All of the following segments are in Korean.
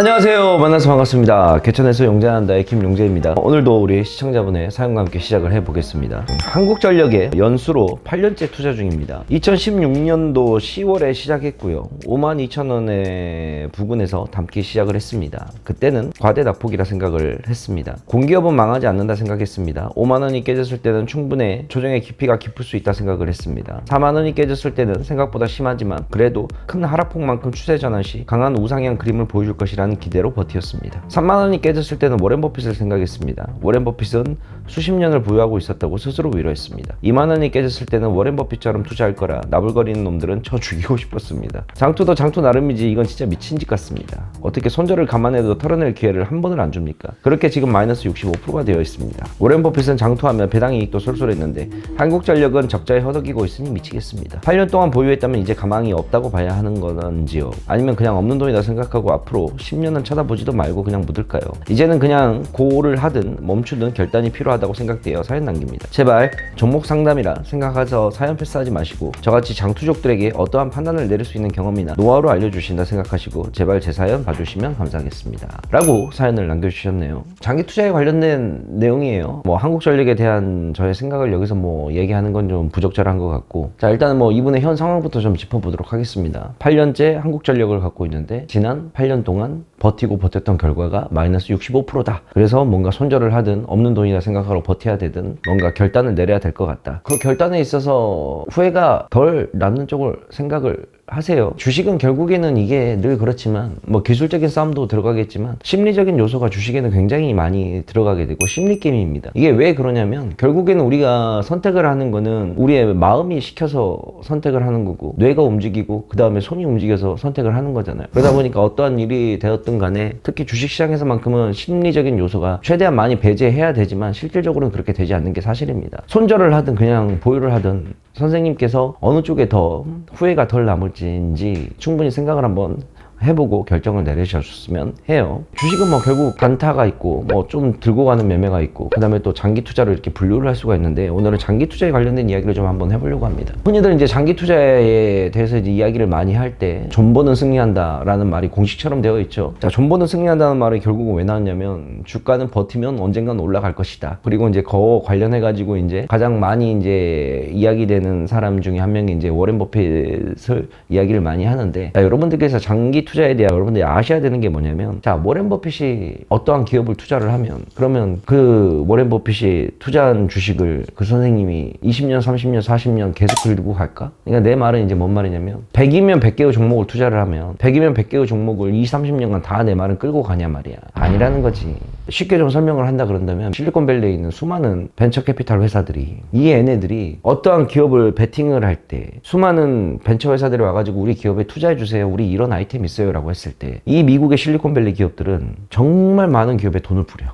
안녕하세요. 만나서 반갑습니다. 개천에서 용자한다의 김용재입니다. 오늘도 우리 시청자분의 사연과 함께 시작을 해보겠습니다. 한국전력에 연수로 8년째 투자 중입니다. 2016년도 10월에 시작했고요. 52,000원의 부근에서 담기 시작을 했습니다. 그때는 과대납폭이라 생각을 했습니다. 공기업은 망하지 않는다 생각했습니다. 5만원이 깨졌을 때는 충분히 조정의 깊이가 깊을 수 있다 생각을 했습니다. 4만원이 깨졌을 때는 생각보다 심하지만 그래도 큰 하락폭만큼 추세 전환 시 강한 우상향 그림을 보여줄 것이라는 기대로 버텼습니다. 3만원이 깨졌을 때는 워렌 버핏을 생각했습니다. 워렌 버핏은 수십 년을 보유하고 있었다고 스스로 위로했습니다. 2만원이 깨졌을 때는 워렌 버핏처럼 투자할 거라 나불거리는 놈들은 쳐 죽이고 싶었습니다. 장투도 장투 나름이지 이건 진짜 미친 짓 같습니다. 어떻게 손절을 감안해도 털어낼 기회를 한 번을 안 줍니까? 그렇게 지금 마이너스 65%가 되어 있습니다. 워렌 버핏은 장투하면 배당 이익도 쏠쏠했는데 한국전력은 적자에 허덕이고 있으니 미치겠습니다. 8년 동안 보유했다면 이제 가망이 없다고 봐야 하는 건지요? 아니면 그냥 없는 돈이다 생각하고 앞으로 10년은 쳐다보지도 말고 그냥 묻을까요? 이제는 그냥 고를 하든 멈추든 결단이 필요하다고 생각되어 사연 남깁니다. 제발 종목 상담이라 생각해서 사연 패스하지 마시고 저같이 장투족들에게 어떠한 판단을 내릴 수 있는 경험이나 노하우를 알려주신다 생각하시고 제발 제 사연 봐주시면 감사하겠습니다. 라고 사연을 남겨주셨네요. 장기 투자에 관련된 내용이에요. 한국전력에 대한 저의 생각을 여기서 얘기하는 건 좀 부적절한 것 같고, 자, 일단은 이분의 현 상황부터 좀 짚어보도록 하겠습니다. 8년째 한국전력을 갖고 있는데 지난 8년 동안 버티고 버텼던 결과가 마이너스 65%다. 그래서 뭔가 손절을 하든 없는 돈이라 생각하고 버텨야 되든 뭔가 결단을 내려야 될 것 같다. 그 결단에 있어서 후회가 덜 남는 쪽을 생각을 하세요. 주식은 결국에는 이게 늘 그렇지만 기술적인 싸움도 들어가겠지만 심리적인 요소가 주식에는 굉장히 많이 들어가게 되고 심리 게임입니다. 이게 왜 그러냐면 결국에는 우리가 선택을 하는 거는 우리의 마음이 시켜서 선택을 하는 거고 뇌가 움직이고 그 다음에 손이 움직여서 선택을 하는 거잖아요. 그러다 보니까 어떠한 일이 되었든 간에 특히 주식시장에서만큼은 심리적인 요소가 최대한 많이 배제해야 되지만 실질적으로는 그렇게 되지 않는 게 사실입니다. 손절을 하든 그냥 보유를 하든 선생님께서 어느 쪽에 더 후회가 덜 남을지인지 충분히 생각을 한번 해보고 결정을 내리셨으면 해요. 주식은 결국 단타가 있고 좀 들고 가는 매매가 있고 그 다음에 또 장기 투자로 이렇게 분류를 할 수가 있는데 오늘은 장기 투자에 관련된 이야기를 좀 한번 해보려고 합니다. 흔히들 이제 장기 투자에 대해서 이제 이야기를 많이 할 때 존버는 승리한다 라는 말이 공식처럼 되어 있죠. 자, 존버는 승리한다는 말이 결국은 왜 나왔냐면 주가는 버티면 언젠간 올라갈 것이다. 그리고 이제 그거 관련해 가지고 이제 가장 많이 이제 이야기되는 사람 중에 한 명이 이제 워렌 버핏을 이야기를 많이 하는데, 자, 여러분들께서 장기 투자에 대해 여러분들이 아셔야 되는 게 뭐냐면, 자, 워렌 버핏이 어떠한 기업을 투자를 하면 그러면 그 워렌 버핏이 투자한 주식을 그 선생님이 20년, 30년, 40년 계속 들고 갈까? 그러니까 내 말은 이제 뭔 말이냐면 100이면 100개의 종목을 투자를 하면 100이면 100개의 종목을 20, 30년간 다 내 말은 끌고 가냐 말이야. 아니라는 거지. 쉽게 좀 설명을 한다 그런다면 실리콘밸리에 있는 수많은 벤처 캐피탈 회사들이 이 얘네들이 어떠한 기업을 베팅을 할 때 수많은 벤처 회사들이 와가지고 우리 기업에 투자해주세요. 우리 이런 아이템 있어요 라고 했을 때 이 미국의 실리콘밸리 기업들은 정말 많은 기업에 돈을 뿌려.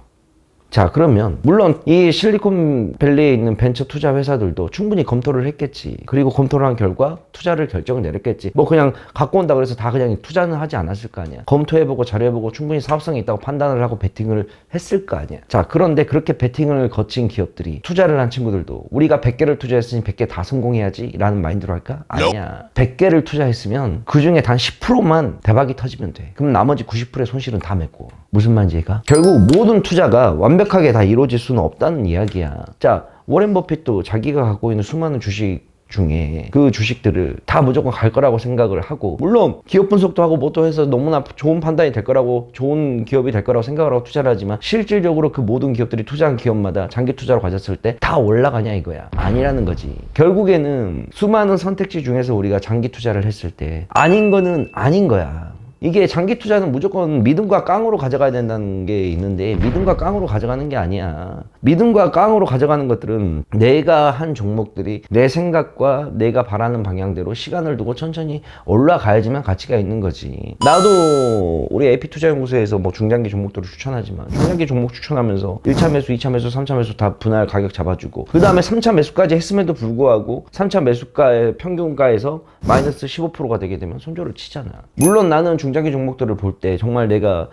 자, 그러면 물론 이 실리콘밸리에 있는 벤처 투자 회사들도 충분히 검토를 했겠지. 그리고 검토를 한 결과 투자를 결정을 내렸겠지. 그냥 갖고 온다 그래서 다 그냥 투자는 하지 않았을 거 아니야. 검토해보고 자료해보고 충분히 사업성이 있다고 판단을 하고 베팅을 했을 거 아니야. 자, 그런데 그렇게 베팅을 거친 기업들이 투자를 한 친구들도 우리가 100개를 투자했으니 100개 다 성공해야지 라는 마인드로 할까? 아니야. 100개를 투자했으면 그 중에 단 10%만 대박이 터지면 돼. 그럼 나머지 90%의 손실은 다 맺고. 무슨 말인지 얘가? 결국 모든 투자가 완벽하게 다 이루어질 수는 없다는 이야기야. 자, 워렌 버핏도 자기가 갖고 있는 수많은 주식 중에 그 주식들을 다 무조건 갈 거라고 생각을 하고, 물론 기업 분석도 하고 뭐도 해서 너무나 좋은 판단이 될 거라고, 좋은 기업이 될 거라고 생각을 하고 투자를 하지만 실질적으로 그 모든 기업들이 투자한 기업마다 장기 투자로 가졌을 때 다 올라가냐 이거야. 아니라는 거지. 결국에는 수많은 선택지 중에서 우리가 장기 투자를 했을 때 아닌 거는 아닌 거야. 이게 장기 투자는 무조건 믿음과 깡으로 가져가야 된다는 게 있는데 믿음과 깡으로 가져가는 게 아니야. 믿음과 깡으로 가져가는 것들은 내가 한 종목들이 내 생각과 내가 바라는 방향대로 시간을 두고 천천히 올라가야지만 가치가 있는 거지. 나도 우리 AP투자연구소에서 중장기 종목들을 추천하지만 중장기 종목 추천하면서 1차 매수, 2차 매수, 3차 매수 다 분할 가격 잡아주고 그 다음에 3차 매수까지 했음에도 불구하고 3차 매수가의 평균가에서 마이너스 15%가 되게 되면 손절을 치잖아. 물론 나는 중장기 종목들을 볼 때 정말 내가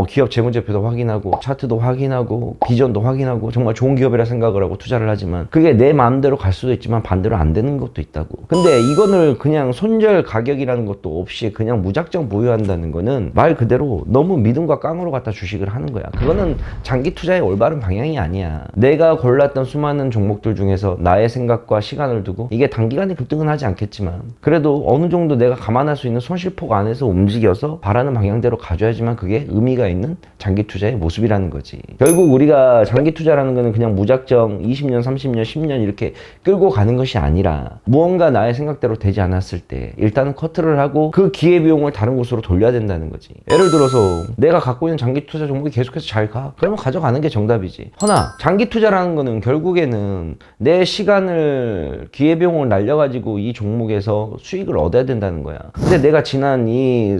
기업 재무제표도 확인하고 차트도 확인하고 비전도 확인하고 정말 좋은 기업이라 생각을 하고 투자를 하지만 그게 내 마음대로 갈 수도 있지만 반대로 안 되는 것도 있다고. 근데 이거를 그냥 손절 가격이라는 것도 없이 그냥 무작정 보유한다는 거는 말 그대로 너무 믿음과 깡으로 갖다 주식을 하는 거야. 그거는 장기 투자의 올바른 방향이 아니야. 내가 골랐던 수많은 종목들 중에서 나의 생각과 시간을 두고 이게 단기간에 급등은 하지 않겠지만 그래도 어느 정도 내가 감안할 수 있는 손실폭 안에서 움직여서 바라는 방향대로 가져야지만 그게 의미가 있는 장기 투자의 모습이라는 거지. 결국 우리가 장기 투자라는 거는 그냥 무작정 20년, 30년, 10년 이렇게 끌고 가는 것이 아니라 무언가 나의 생각대로 되지 않았을 때 일단은 커트를 하고 그 기회비용을 다른 곳으로 돌려야 된다는 거지. 예를 들어서 내가 갖고 있는 장기 투자 종목이 계속해서 잘 가? 그러면 가져가는 게 정답이지. 허나 장기 투자라는 거는 결국에는 내 시간을 기회비용을 날려가지고 이 종목에서 수익을 얻어야 된다는 거야. 근데 내가 지난 이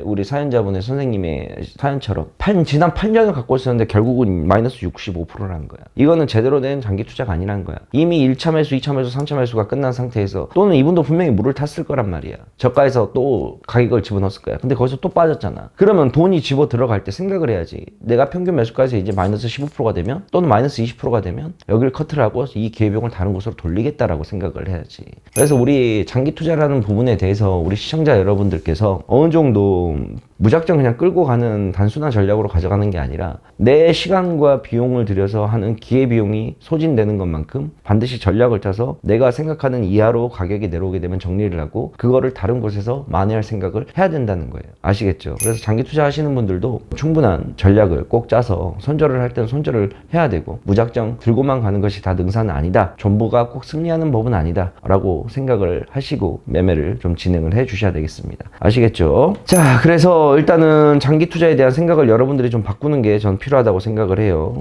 우리 사연자분의 선생님의 사연처럼 지난 8년을 갖고 있었는데 결국은 마이너스 65%라는 거야. 이거는 제대로 된 장기 투자가 아니라는 거야. 이미 1차 매수, 2차 매수, 3차 매수가 끝난 상태에서 또는 이분도 분명히 물을 탔을 거란 말이야. 저가에서 또 가격을 집어넣었을 거야. 근데 거기서 또 빠졌잖아. 그러면 돈이 집어 들어갈 때 생각을 해야지. 내가 평균 매수가에서 이제 마이너스 15%가 되면 또는 마이너스 20%가 되면 여기를 커트를 하고 이 기회비용을 다른 곳으로 돌리겠다라고 생각을 해야지. 그래서 우리 장기 투자라는 부분에 대해서 우리 시청자 여러분들께서 어느 정도 무작정 그냥 끌고 가는 단순한 전략으로 가져가는 게 아니라 내 시간과 비용을 들여서 하는 기회비용이 소진되는 것만큼 반드시 전략을 짜서 내가 생각하는 이하로 가격이 내려오게 되면 정리를 하고 그거를 다른 곳에서 만회할 생각을 해야 된다는 거예요. 아시겠죠? 그래서 장기 투자하시는 분들도 충분한 전략을 꼭 짜서 손절을 할 때는 손절을 해야 되고 무작정 들고만 가는 것이 다 능사는 아니다. 전부가 꼭 승리하는 법은 아니다. 라고 생각을 하시고 매매를 좀 진행을 해 주셔야 되겠습니다. 아시겠죠? 자, 그래서 일단은 장기 투자에 대한 생각을 여러분들이 좀 바꾸는 게 전 필요하다고 생각을 해요.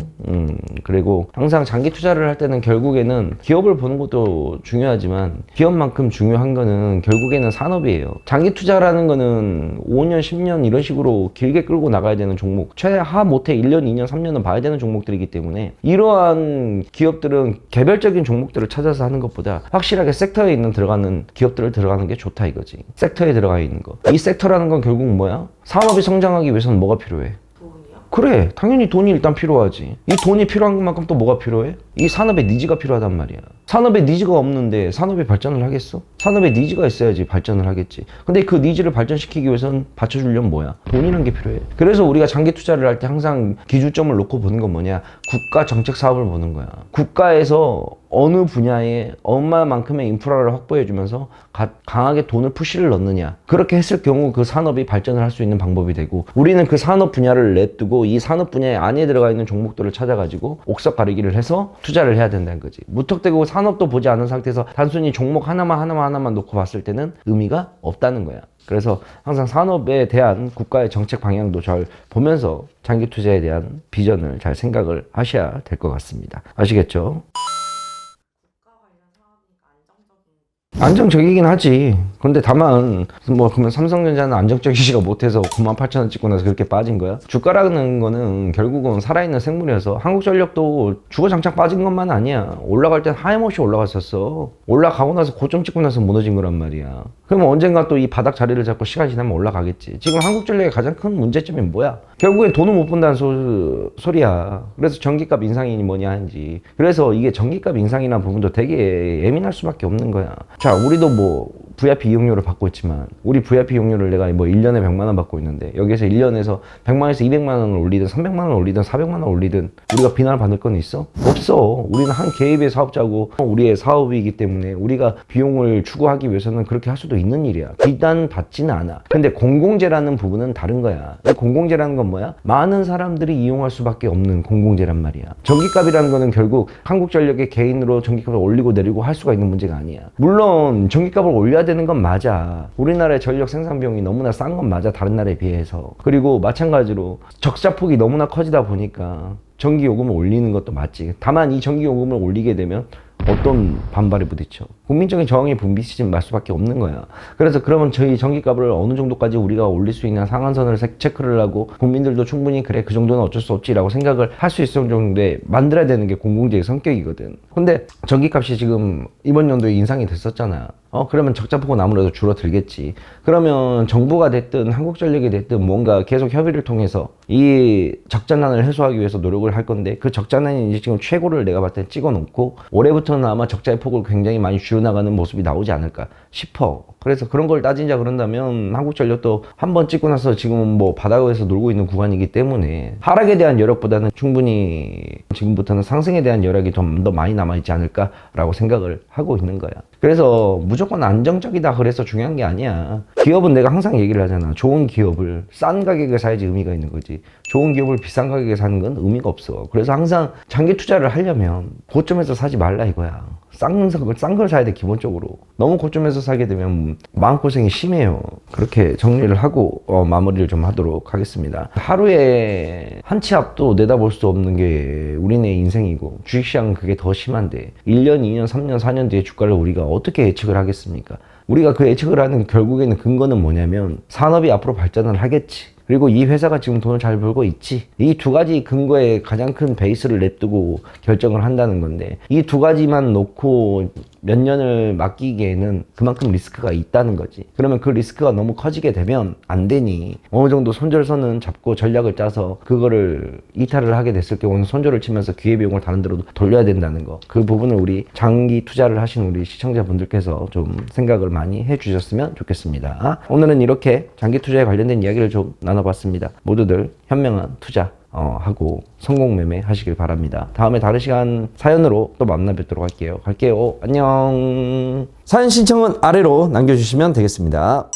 그리고 항상 장기 투자를 할 때는 결국에는 기업을 보는 것도 중요하지만 기업만큼 중요한 거는 결국에는 산업이에요. 장기 투자라는 거는 5년, 10년 이런 식으로 길게 끌고 나가야 되는 종목, 최하 못해 1년, 2년, 3년은 봐야 되는 종목들이기 때문에 이러한 기업들은 개별적인 종목들을 찾아서 하는 것보다 확실하게 섹터에 있는 들어가는 기업들을 들어가는 게 좋다 이거지. 섹터에 들어가 있는 거. 이 섹터라는 건 결국 뭐야? 산업이 성장하기 위해서는 뭐가 필요해? 돈이요? 그래, 당연히 돈이 일단 필요하지. 이 돈이 필요한 것만큼 또 뭐가 필요해? 이 산업의 니즈가 필요하단 말이야. 산업의 니즈가 없는데 산업이 발전을 하겠어? 산업의 니즈가 있어야지 발전을 하겠지. 근데 그 니즈를 발전시키기 위해서는 받쳐주려면 뭐야? 돈이란 게 필요해. 그래서 우리가 장기 투자를 할 때 항상 기준점을 놓고 보는 건 뭐냐? 국가 정책 사업을 보는 거야. 국가에서 어느 분야에 얼마만큼의 인프라를 확보해주면서 강하게 돈을 푸시를 넣느냐. 그렇게 했을 경우 그 산업이 발전을 할 수 있는 방법이 되고 우리는 그 산업 분야를 냅두고 이 산업 분야의 안에 들어가 있는 종목들을 찾아가지고 옥석 가리기를 해서 투자를 해야 된다는 거지. 무턱대고 산업도 보지 않은 상태에서 단순히 종목 하나만 놓고 봤을 때는 의미가 없다는 거야. 그래서 항상 산업에 대한 국가의 정책 방향도 잘 보면서 장기 투자에 대한 비전을 잘 생각을 하셔야 될 것 같습니다. 아시겠죠? 안정적이긴 하지. 근데 다만 그러면 삼성전자는 안정적이지가 못해서 98,000원 찍고 나서 그렇게 빠진 거야? 주가라는 거는 결국은 살아있는 생물이어서 한국전력도 주거장창 빠진 것만 아니야. 올라갈 땐 하염없이 올라갔었어. 올라가고 나서 고점 찍고 나서 무너진 거란 말이야. 그러면 언젠가 또 이 바닥 자리를 잡고 시간이 지나면 올라가겠지. 지금 한국전력의 가장 큰 문제점이 뭐야? 결국엔 돈을 못 번다는 소리야. 그래서 전기값 인상이니 뭐냐 하는지. 그래서 이게 전기값 인상이라는 부분도 되게 예민할 수밖에 없는 거야. 자, 우리도 VIP 이용료를 받고 있지만 우리 VIP 이용료를 내가 1년에 100만 원 받고 있는데 여기에서 1년에서 100만원에서 200만 원을 올리든 300만 원을 올리든 400만 원을 올리든 우리가 비난을 받을 건 있어? 없어. 우리는 한 개입의 사업자고 우리의 사업이기 때문에 우리가 비용을 추구하기 위해서는 그렇게 할 수도 있는 일이야. 비난받지는 않아. 근데 공공재라는 부분은 다른 거야. 공공재라는 건 뭐야? 많은 사람들이 이용할 수밖에 없는 공공재란 말이야. 전기값이라는 거는 결국 한국전력의 개인으로 전기값을 올리고 내리고 할 수가 있는 문제가 아니야. 물론 전기값을 올려야 되는 건 맞아. 우리나라의 전력 생산 비용이 너무나 싼 건 맞아. 다른 나라에 비해서. 그리고 마찬가지로 적자폭이 너무나 커지다 보니까 전기요금을 올리는 것도 맞지. 다만 이 전기요금을 올리게 되면 어떤 반발에 부딪혀? 국민적인 저항이 분비심할 수밖에 없는 거야. 그래서 그러면 저희 전기값을 어느 정도까지 우리가 올릴 수 있는 상한선을 체크를 하고 국민들도 충분히 그래 그 정도는 어쩔 수 없지라고 생각을 할 수 있을 정도에 만들어야 되는 게 공공재의 성격이거든. 근데 전기값이 지금 이번 연도에 인상이 됐었잖아. 그러면 적자폭은 아무래도 줄어들겠지. 그러면 정부가 됐든 한국전력이 됐든 뭔가 계속 협의를 통해서 이 적자난을 해소하기 위해서 노력을 할 건데, 그 적자난이 이제 지금 최고를 내가 봤을 때 찍어 놓고 올해부터는 아마 적자의 폭을 굉장히 많이 줄여나가는 모습이 나오지 않을까 싶어. 그래서 그런 걸 따지자 그런다면 한국전력도 한 번 찍고 나서 지금 뭐 바닥에서 놀고 있는 구간이기 때문에 하락에 대한 여력보다는 충분히 지금부터는 상승에 대한 여력이 좀 더 많이 남아있지 않을까라고 생각을 하고 있는 거야. 그래서 무조건 안정적이다 그래서 중요한 게 아니야. 기업은 내가 항상 얘기를 하잖아. 좋은 기업을 싼 가격에 사야지 의미가 있는 거지. 좋은 기업을 비싼 가격에 사는 건 의미가 없어. 그래서 항상 장기 투자를 하려면 고점에서 사지 말라 이거야. 싼 걸 사야 돼, 기본적으로. 너무 고점에서 사게 되면 마음고생이 심해요. 그렇게 정리를 하고 마무리를 좀 하도록 하겠습니다. 하루에 한 치 앞도 내다볼 수 없는 게 우리네 인생이고, 주식시장은 그게 더 심한데 1년, 2년, 3년, 4년 뒤에 주가를 우리가 어떻게 예측을 하겠습니까? 우리가 그 예측을 하는 결국에는 근거는 뭐냐면 산업이 앞으로 발전을 하겠지. 그리고 이 회사가 지금 돈을 잘 벌고 있지. 이 두 가지 근거에 가장 큰 베이스를 냅두고 결정을 한다는 건데, 이 두 가지만 놓고 몇 년을 맡기기에는 그만큼 리스크가 있다는 거지. 그러면 그 리스크가 너무 커지게 되면 안 되니 어느 정도 손절선은 잡고 전략을 짜서 그거를 이탈을 하게 됐을 경우는 손절을 치면서 기회비용을 다른 데로 돌려야 된다는 거. 그 부분을 우리 장기 투자를 하신 우리 시청자분들께서 좀 생각을 많이 해주셨으면 좋겠습니다. 오늘은 이렇게 장기 투자에 관련된 이야기를 좀 나눠봤습니다. 모두들 현명한 투자 하고 성공 매매 하시길 바랍니다. 다음에 다른 시간 사연으로 또 만나 뵙도록 할게요. 갈게요. 안녕. 사연 신청은 아래로 남겨주시면 되겠습니다.